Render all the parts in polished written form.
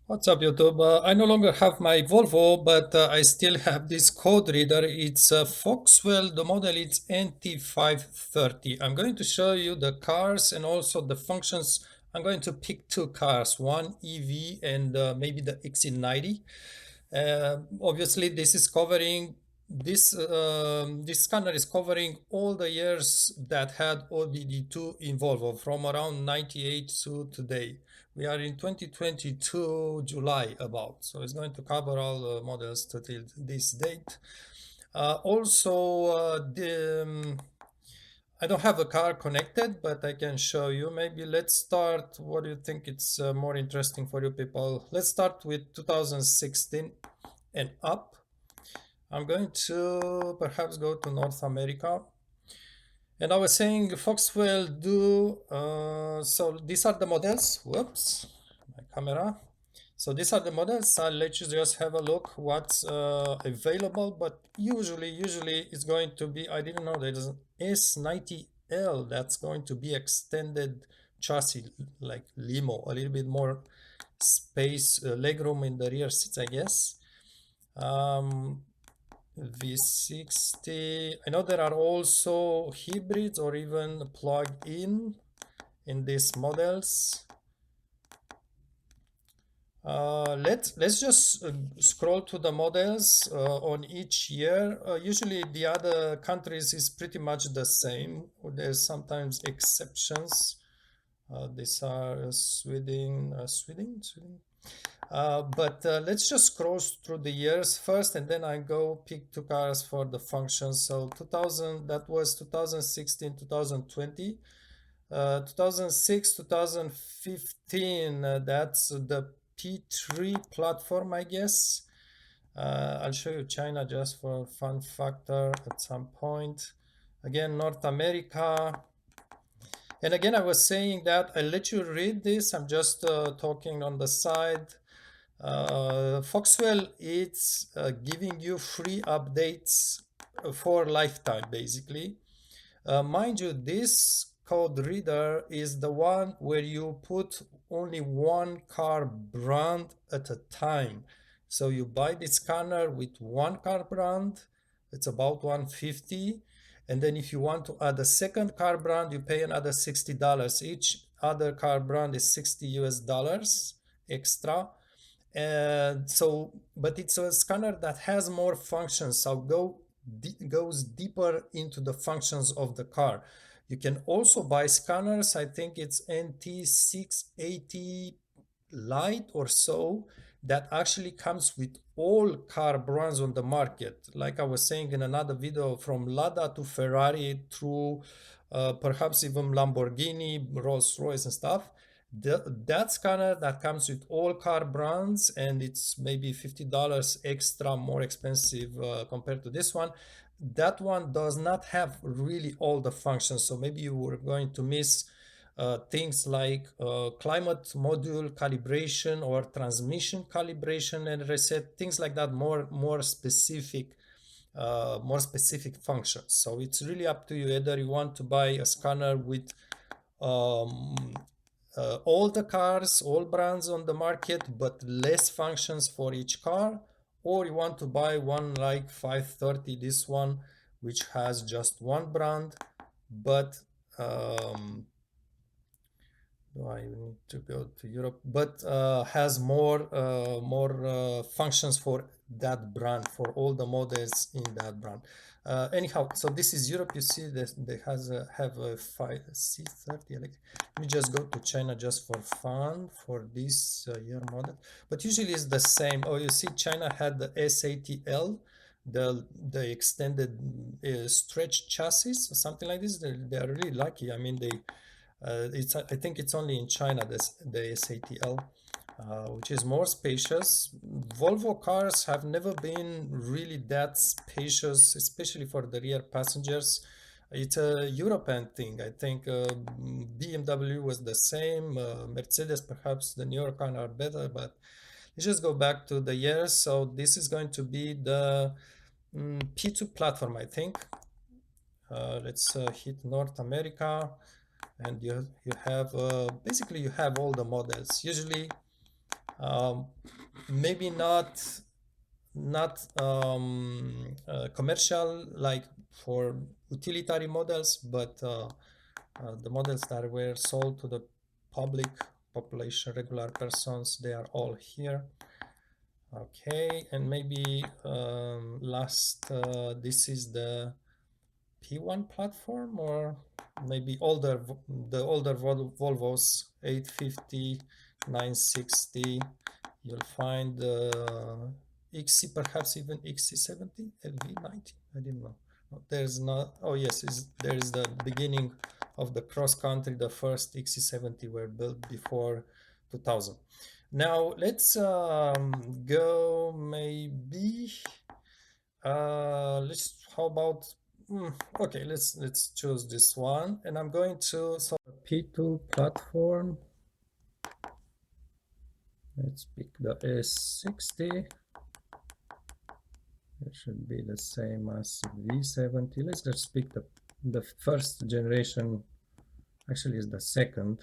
What's up, YouTube? I no longer have my Volvo, but I still have this code reader. It's a Foxwell. The model is NT530. I'm going to show you the cars and also the functions. I'm going to pick two cars, one EV and maybe the XC90. Obviously, this scanner is covering all the years that had OBD2 in Volvo from around 98 to today. We are in 2022 July about, so it's going to cover all the models to till this date. I don't have a car connected, but I can show you. Maybe let's start. What do you think it's more interesting for you people? Let's start with 2016 and up. I'm going to perhaps go to North America. And I was saying Foxwell do, so these are the models. Whoops, my camera. So these are the models. I'll let you just have a look what's available, but usually it's going to be, I didn't know there's an S90L that's going to be extended chassis, like limo, a little bit more space, legroom in the rear seats, I guess. V60. I know there are also hybrids or even plug-in these models. Let's just scroll to the models on each year. Usually the other countries is pretty much the same. There's sometimes exceptions. These are Sweden. But let's just scroll through the years first, and then I go pick two cars for the functions. So 2000, that was 2016, 2020. 2006, 2015, that's the P3 platform, I guess. I'll show you China just for fun factor at some point. Again, North America. And again, I was saying that I'll let you read this. I'm just talking on the side. Foxwell is giving you free updates for lifetime, basically. Mind you, this code reader is the one where you put only one car brand at a time. So you buy the scanner with one car brand, it's about 150. And then if you want to add a second car brand, you pay another $60. Each other car brand is 60 US dollars extra. And so, but it's a scanner that has more functions. So goes deeper into the functions of the car. You can also buy scanners. I think it's NT680 Lite or so that actually comes with all car brands on the market. Like I was saying in another video, from Lada to Ferrari through perhaps even Lamborghini, Rolls-Royce and stuff. That scanner that comes with all car brands, and it's maybe $50 extra more expensive compared to this one. That one does not have really all the functions. So maybe you were going to miss things like climate module calibration or transmission calibration and reset, things like that, more specific functions. So it's really up to you whether you want to buy a scanner with um, all the cars, all brands on the market, but less functions for each car, or you want to buy one like 530, this one, which has just one brand, but do I need to go to Europe? But has more functions for that brand, for all the models in that brand. Anyhow, so this is Europe. You see, they have a C30. Let me just go to China just for fun for this year model. But usually it's the same. Oh, you see, China had the S80L, the extended stretch chassis or something like this. They are really lucky. I mean, I think it's only in China, the S80L, which is more spacious. Volvo cars have never been really that spacious, especially for the rear passengers. It's a European thing. I think BMW was the same. Mercedes, perhaps the newer cars are better, but let's just go back to the years. So this is going to be the P2 platform, I think. Let's hit North America, and you have basically you have all the models. Usually Maybe not commercial like for utilitarian models, but the models that were sold to the public population, regular persons, they are all here. Okay, and maybe last, this is the P1 platform, or maybe older, the older Volvos 850, 960. You'll find XC, perhaps even XC70, LV90. I didn't know. There's not. Oh yes, there is the beginning of the cross country. The first XC70 were built before 2000. Now let's go maybe. Let's. How about? Okay, let's choose this one, and I'm going to P2 platform. Let's pick the S60. It should be the same as V70. Let's just pick the first generation. Actually, is the second.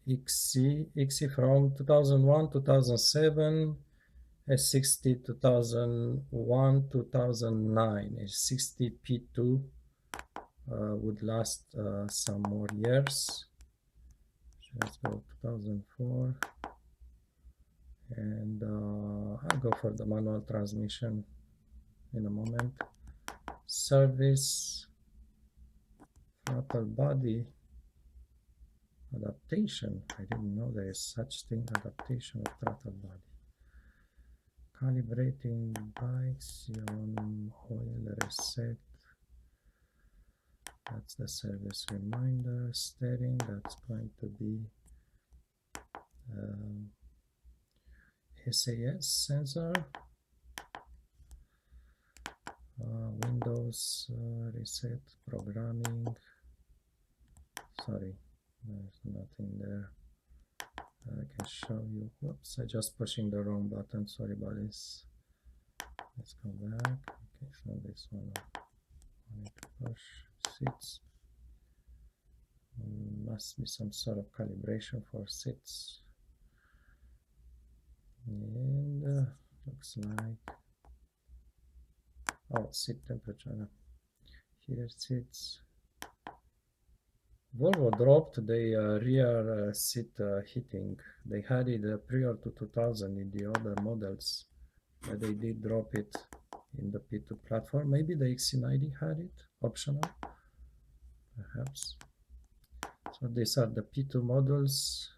XC from 2001, 2007. S60 2001, 2009. S60 P2 would last some more years. Let's go 2004. And I'll go for the manual transmission in a moment. Service, throttle body, adaptation. I didn't know there is such thing, adaptation of throttle body. Calibrating bikes, oil reset. That's the service reminder. Steering, that's going to be SAS sensor. Windows reset, programming. Sorry, there's nothing there. I can show you. Whoops, I just pushing the wrong button. Sorry about this. Let's go back. Okay, so this one I need to push. Seats. Must be some sort of calibration for seats. And looks like, oh, seat temperature. Here seats. Volvo dropped the rear seat heating. They had it prior to 2000 in the other models, but they did drop it in the P2 platform. Maybe the XC90 had it, optional, perhaps. So these are the P2 models.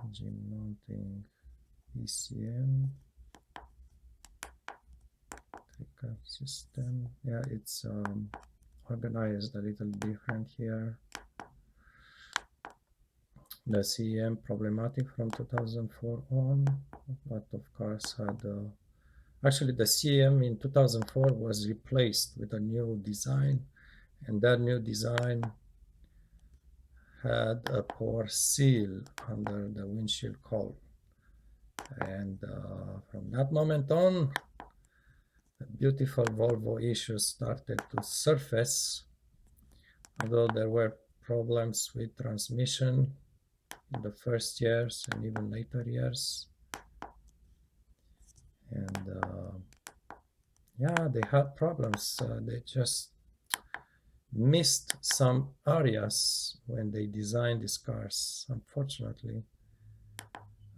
Engine mounting, ECM, trigger system. Yeah, it's organized a little different here. The CEM problematic from 2004 on. A lot of cars had actually the CEM in 2004 was replaced with a new design, and that new design had a poor seal under the windshield cowl, and from that moment on the beautiful Volvo issues started to surface, although there were problems with transmission in the first years and even later years. And yeah, they had problems. They just missed some areas when they designed these cars, unfortunately.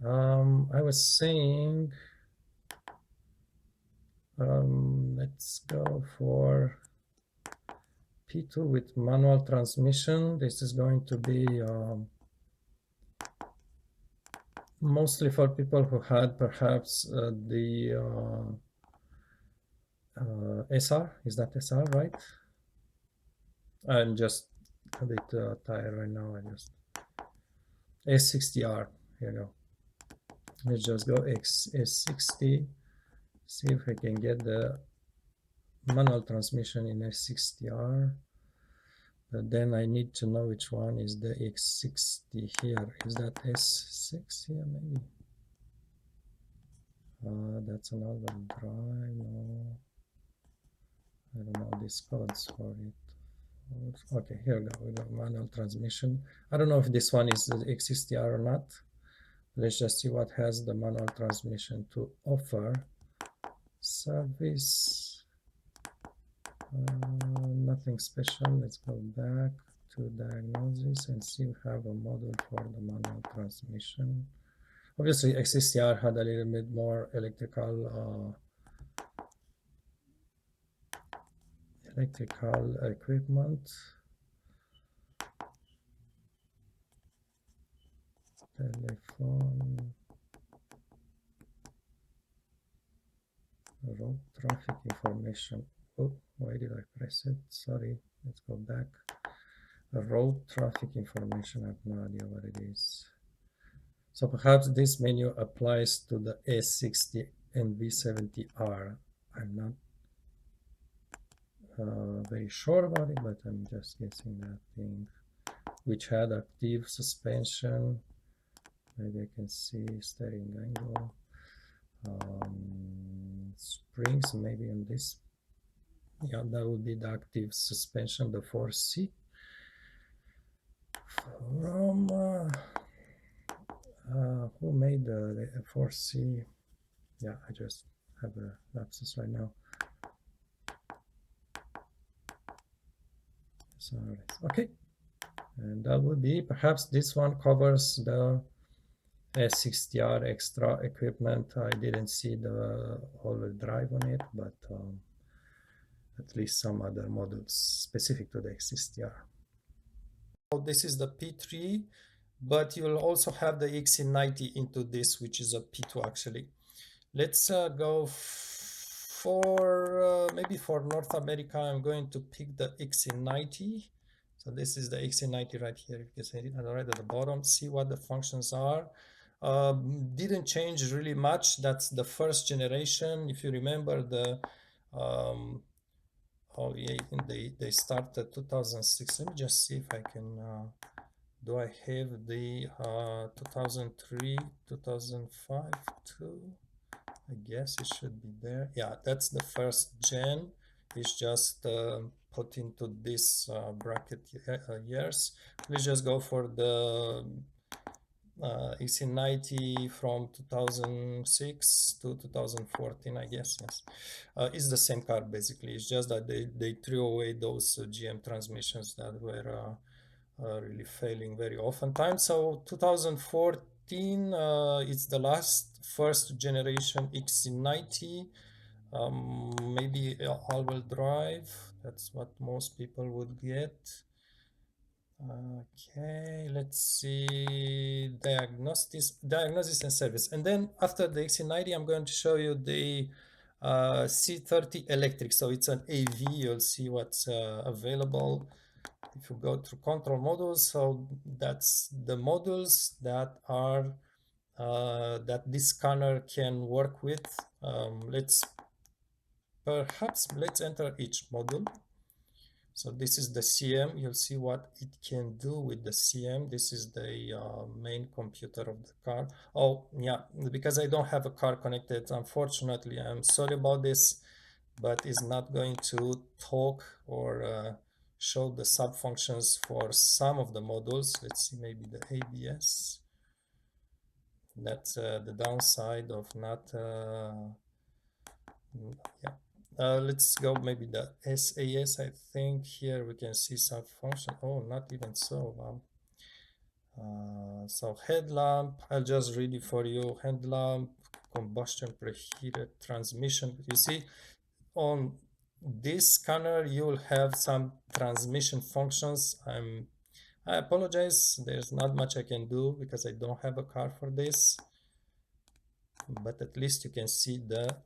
I was saying, let's go for P2 with manual transmission. This is going to be mostly for people who had perhaps the SR. Is that SR, right? I'm just a bit tired right now. I just S60R. Here you go. Let's just go S60. See if I can get the manual transmission in S60R. But then I need to know which one is the X60 here. Is that S6 here maybe? That's another drive. No, I don't know these codes for it. Okay, here we go. We got manual transmission. I don't know if this one is the X60R or not. Let's just see what has the manual transmission to offer. Service, nothing special. Let's go back to diagnosis and see if we have a model for the manual transmission. Obviously, XSTR had a little bit more electrical equipment. Telephone, road traffic information. Oh, why did I press it? Sorry, let's go back. Road traffic information, I have no idea what it is. So perhaps this menu applies to the S60 and V70R. I'm not very sure about it, but I'm just guessing that thing, which had active suspension. Maybe I can see steering angle. Springs, maybe on this. Yeah, that would be the active suspension, the 4C. From who made the 4C? Yeah, I just have a lapsus right now. Sorry. Okay, and that would be, perhaps this one covers the S60R extra equipment. I didn't see the all-wheel drive on it, but at least some other models specific to the S60R. So this is the P3, but you'll also have the XC90 into this, which is a P2 actually. Let's go for maybe for North America. I'm going to pick the XC90. So this is the XC90 right here. You can see it right at the bottom. See what the functions are. Didn't change really much. That's the first generation. If you remember the oh yeah, they started 2006. Let me just see if I can do I have the 2003 2005 too? I guess it should be there. Yeah, that's the first gen. It's just put into this bracket years. Let's just go for the XC90 from 2006 to 2014, I guess. Yes, it's the same car basically. It's just that they threw away those GM transmissions that were really failing very often times. So 2014 it's the last first generation XC90. Maybe all-wheel drive. That's what most people would get. Okay, let's see diagnosis and service. And then after the XC90, I'm going to show you the C30 electric. So it's an AV. You'll see what's available. If you go to control modules, so that's the modules that are that this scanner can work with. Let's enter each module. So this is the CM. You'll see what it can do with the CM. This is the main computer of the car. Oh yeah, because I don't have a car connected, unfortunately, I'm sorry about this, but it's not going to talk or show the sub functions for some of the modules. Let's see, maybe the ABS. That's the downside of not yeah. Let's go maybe the SAS. I think here we can see some function. Oh, not even so. Wow. So headlamp, I'll just read it for you. Headlamp, combustion preheated transmission. You see, on this scanner, you'll have some transmission functions. I apologize. There's not much I can do because I don't have a car for this. But at least you can see the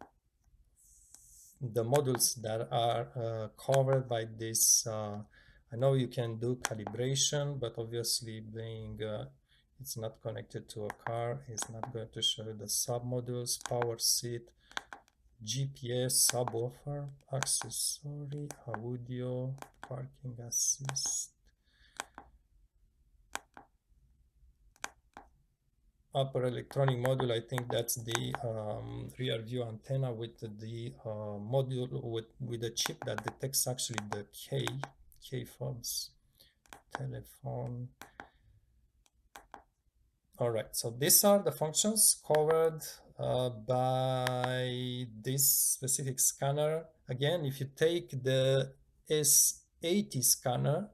modules that are covered by this. I know you can do calibration, but obviously being it's not connected to a car, it's not going to show you the sub modules, power seat, GPS, subwoofer, accessory, audio, parking assist, upper electronic module. I think that's the rear view antenna with the module with the chip that detects actually the K fobs. Telephone, All right, so these are the functions covered by this specific scanner. Again, if you take the S80 scanner,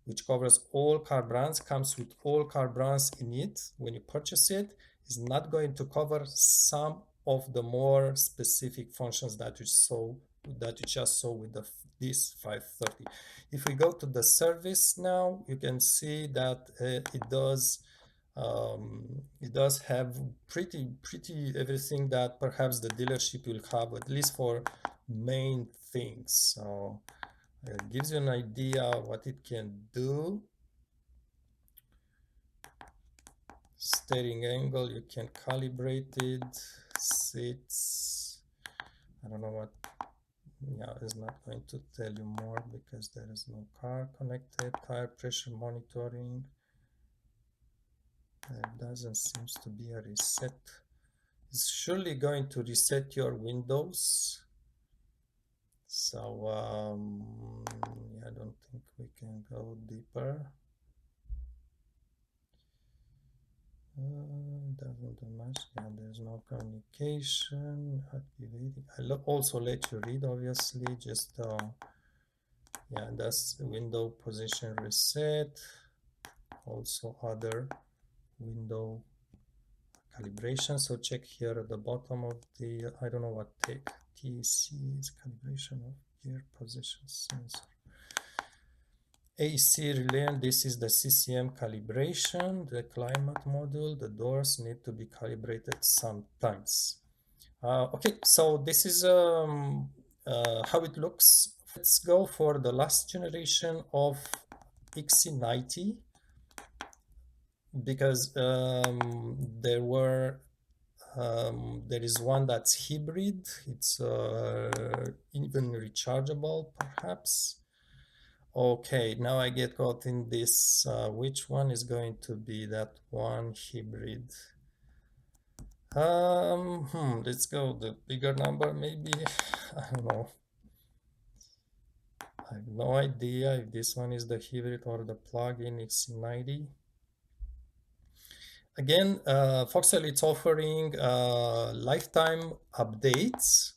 which covers all car brands, comes with all car brands in it. When you purchase it, it's not going to cover some of the more specific functions that you just saw with this 530. If we go to the service now, you can see that it does have pretty everything that perhaps the dealership will have, at least for main things. So it gives you an idea what it can do. Steering angle, you can calibrate it. Seats, I don't know what, yeah, it's not going to tell you more because there is no car connected. Tire pressure monitoring, there doesn't seem to be a reset. It's surely going to reset your windows. So yeah, I don't think we can go deeper. Doesn't do much. Yeah, there's no communication activating. I'll also let you read, obviously. Just yeah, that's window position reset. Also other window calibration. So check here at the bottom of the, I don't know what take, TC is calibration of gear position sensor. AC relay, this is the CCM calibration, the climate module, the doors need to be calibrated sometimes. Okay, so this is how it looks. Let's go for the last generation of XC90, because there is one that's hybrid. It's even rechargeable, perhaps. Okay, now I get caught in this. Which one is going to be that one hybrid? Let's go the bigger number, maybe. I don't know. I have no idea if this one is the hybrid or the plug-in XC90. Again, Foxtel it's offering lifetime updates,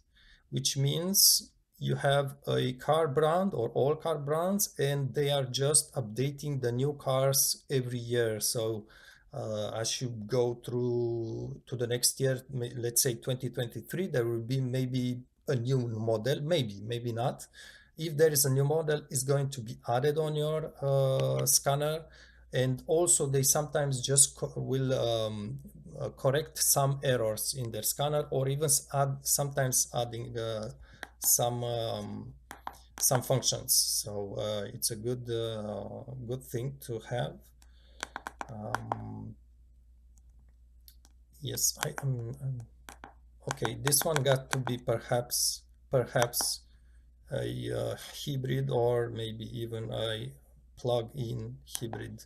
which means you have a car brand or all car brands, and they are just updating the new cars every year. So as you go through to the next year, let's say 2023, there will be maybe a new model, maybe not. If there is a new model, it's going to be added on your scanner. And also they sometimes just will correct some errors in their scanner, or even sometimes adding some functions. So it's a good thing to have. Yes, I am okay. This one got to be perhaps a hybrid, or maybe even a plug-in hybrid.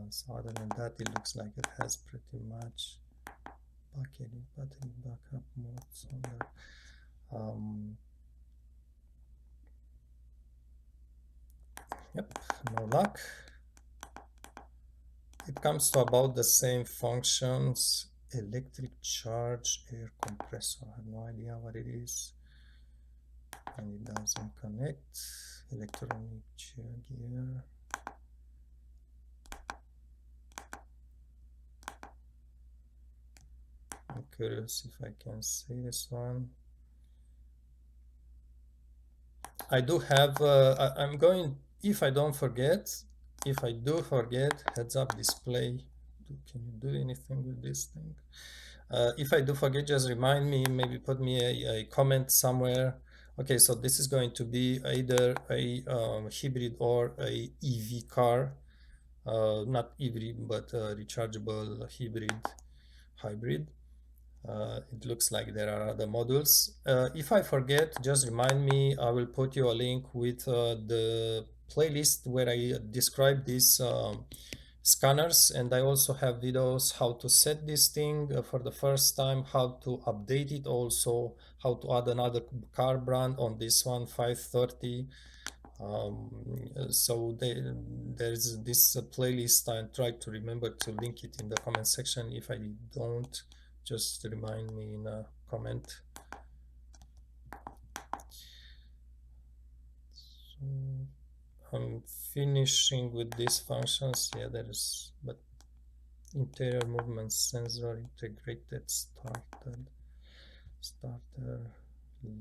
So other than that, it looks like it has pretty much battery backup modes on there. Yep, no luck. It comes to about the same functions. Electric charge, air compressor. I have no idea what it is. And it doesn't connect. Electronic chair gear. I'm curious if I can see this one. I do have, I'm going, if I do forget, heads up display. Can you do anything with this thing? If I do forget, just remind me, maybe put me a comment somewhere. Okay, so this is going to be either a hybrid or a EV car. Not hybrid, but rechargeable hybrid. It looks like there are other modules. If I forget, just remind me. I will put you a link with the playlist where I describe these scanners, and I also have videos how to set this thing for the first time, how to update it, also how to add another car brand on this one, 530. So there's this playlist. I try to remember to link it in the comment section. If I don't, just remind me in a comment. So I'm finishing with these functions. Yeah, there is, but interior movement sensor integrated starter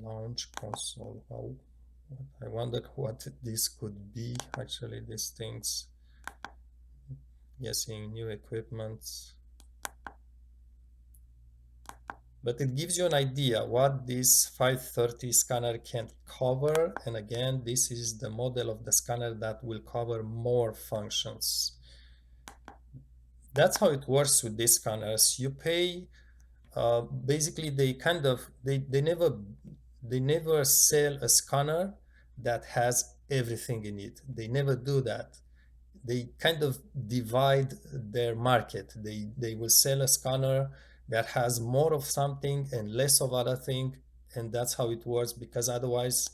launch console. Wow, I wonder what this could be. Actually, these things, guessing new equipment, but it gives you an idea what this 530 scanner can cover. And again, this is the model of the scanner that will cover more functions. That's how it works with these scanners. You pay, basically they never sell a scanner that has everything in it. They never do that. They kind of divide their market. They will sell a scanner that has more of something and less of other thing, and that's how it works, because otherwise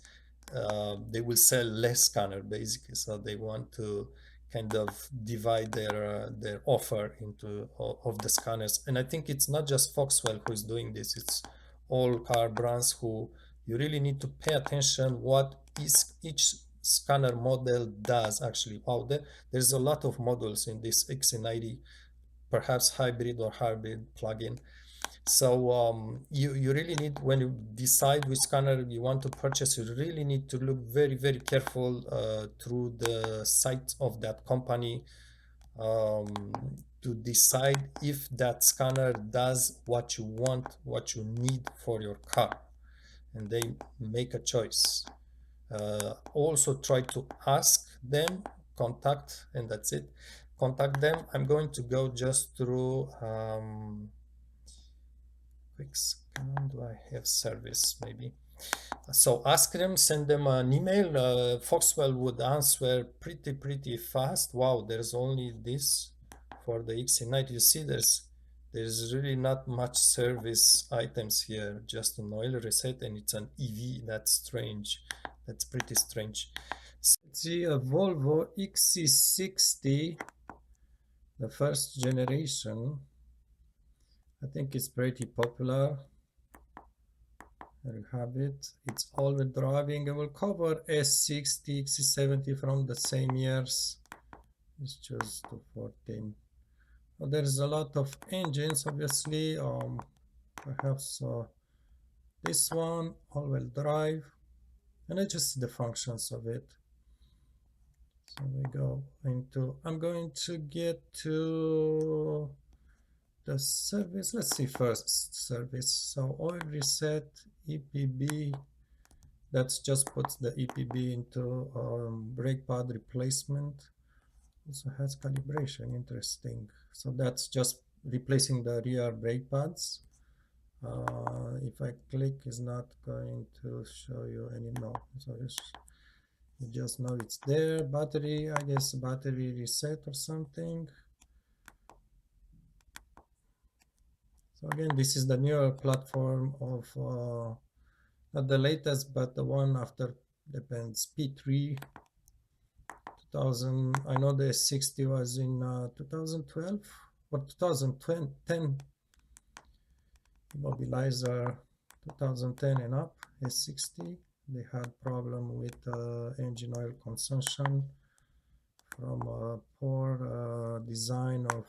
they will sell less scanner basically. So they want to kind of divide their offer into of the scanners. And I think it's not just Foxwell who is doing this, it's all car brands who you really need to pay attention what is each scanner model does actually. Wow, there's a lot of models in this XC90, perhaps hybrid or hybrid plug-in. So you really need, when you decide which scanner you want to purchase, you really need to look very, very careful through the site of that company to decide if that scanner does what you want, what you need for your car, and they make a choice. Also try to ask them, contact, and that's it. Contact them. I'm going to go just through quick scan. Do I have service? Maybe. So ask them, send them an email. Foxwell would answer pretty fast. Wow, there's only this for the XC90. You see, there's really not much service items here, just an oil reset, and it's an EV. That's strange. That's pretty strange. So let's see a Volvo XC60, the first generation. I think it's pretty popular. There you have it. It's all-wheel driving. I will cover S60, XC70 from the same years. Let's choose 214. Well, there's a lot of engines, obviously. Perhaps this one, all-wheel drive, and I just see the functions of it. So we go into, I'm going to get to the service. Let's see first service. So oil reset, EPB. That's just puts the EPB into brake pad replacement. Also has calibration, interesting. So that's just replacing the rear brake pads. If I click, it's not going to show you any, no. So you just know it's there. Battery, I guess battery reset or something. So again, this is the newer platform of not the latest, but the one after, depends, P3 2000. I know the S60 was in 2012 or 2010. Immobilizer 2010 and up. S60, they had problem with engine oil consumption from a poor design of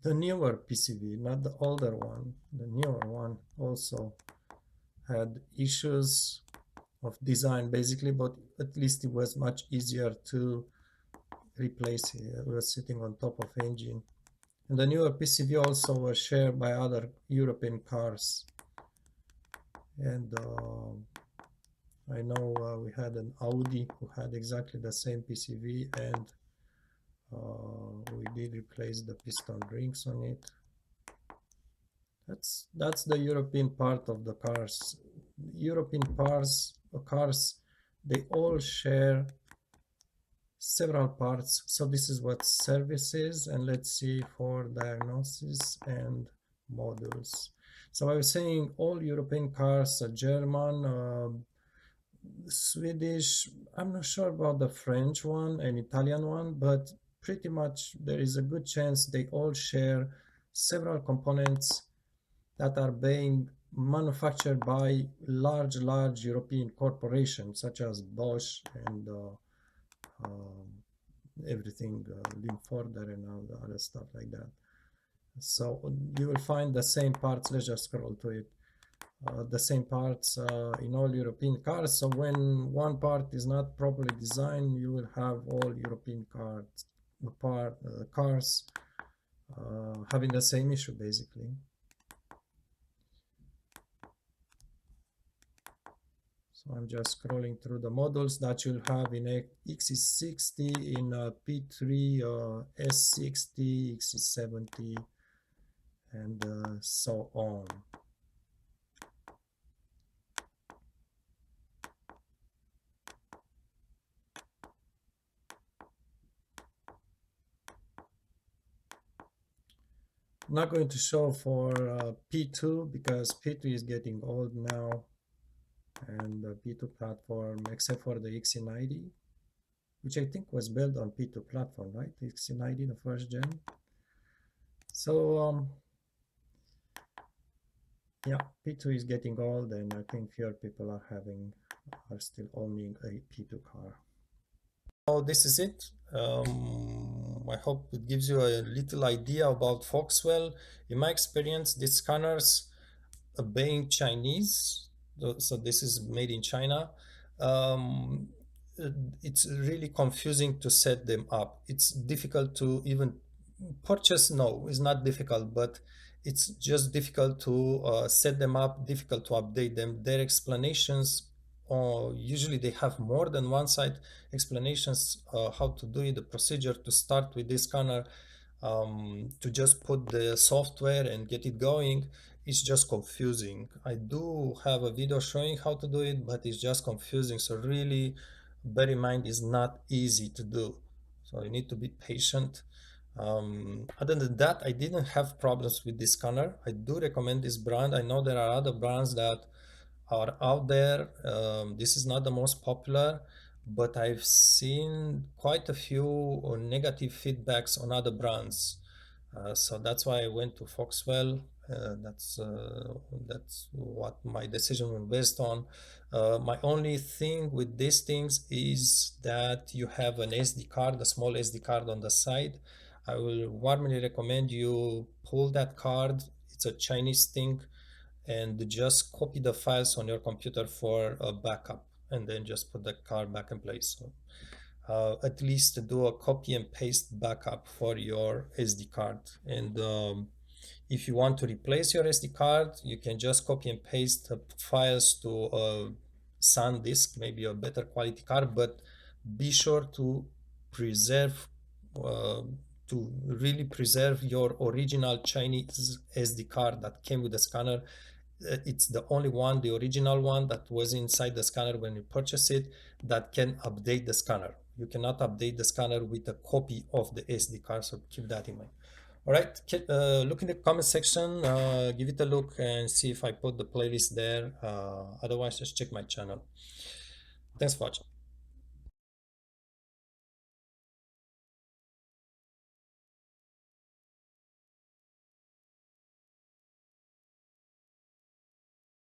the newer PCV, not the older one. The newer one also had issues of design basically, but at least it was much easier to replace it. It was sitting on top of engine. And the newer PCV also was shared by other European cars. And I know we had an Audi who had exactly the same PCV, and we did replace the piston rings on it. That's the European part of the cars. European cars, they all share several parts. So this is what services, and let's see for diagnosis and modules. So I was saying all European cars are German, Swedish, I'm not sure about the French one and Italian one, but pretty much there is a good chance they all share several components that are being manufactured by large European corporations such as Bosch and um, everything, Limforder and all the other stuff like that. So you will find the same parts. Let's just scroll to it. The same parts in all European cars. So when one part is not properly designed, you will have all European cars having the same issue basically. So I'm just scrolling through the models that you'll have in XC60, in P3, S60, XC70, and so on. I'm not going to show for P2 because P2 is getting old now, and the P2 platform, except for the XC90, which I think was built on P2 platform, right? The XC90, the first gen. So yeah, P2 is getting old, and I think fewer people are still owning a P2 car. So this is it. I hope it gives you a little idea about Foxwell. In my experience, these scanners, being Chinese, so this is made in China, um, it's really confusing to set them up. It's difficult to even purchase. No, it's not difficult, but it's just difficult to set them up, difficult to update them. Their explanations, usually they have more than one side explanations how to do it, the procedure to start with this scanner, to just put the software and get it going. It's just confusing. I do have a video showing how to do it, but it's just confusing. So really bear in mind, it's not easy to do. So you need to be patient. Other than that, I didn't have problems with this scanner. I do recommend this brand. I know there are other brands that are out there. This is not the most popular, but I've seen quite a few negative feedbacks on other brands. So that's why I went to Foxwell. That's what my decision was based on. My only thing with these things is that you have an SD card, a small SD card on the side. I will warmly recommend you pull that card. It's a Chinese thing, and just copy the files on your computer for a backup, and then just put the card back in place. So at least do a copy and paste backup for your SD card. And if you want to replace your SD card, you can just copy and paste the files to a SanDisk, maybe a better quality card, but be sure to preserve, uh, to really preserve your original Chinese SD card that came with the scanner. It's the only one, the original one that was inside the scanner when you purchase it, that can update the scanner. You cannot update the scanner with a copy of the SD card, so keep that in mind. All right, look in the comment section, give it a look and see if I put the playlist there. Otherwise, just check my channel. Thanks for watching.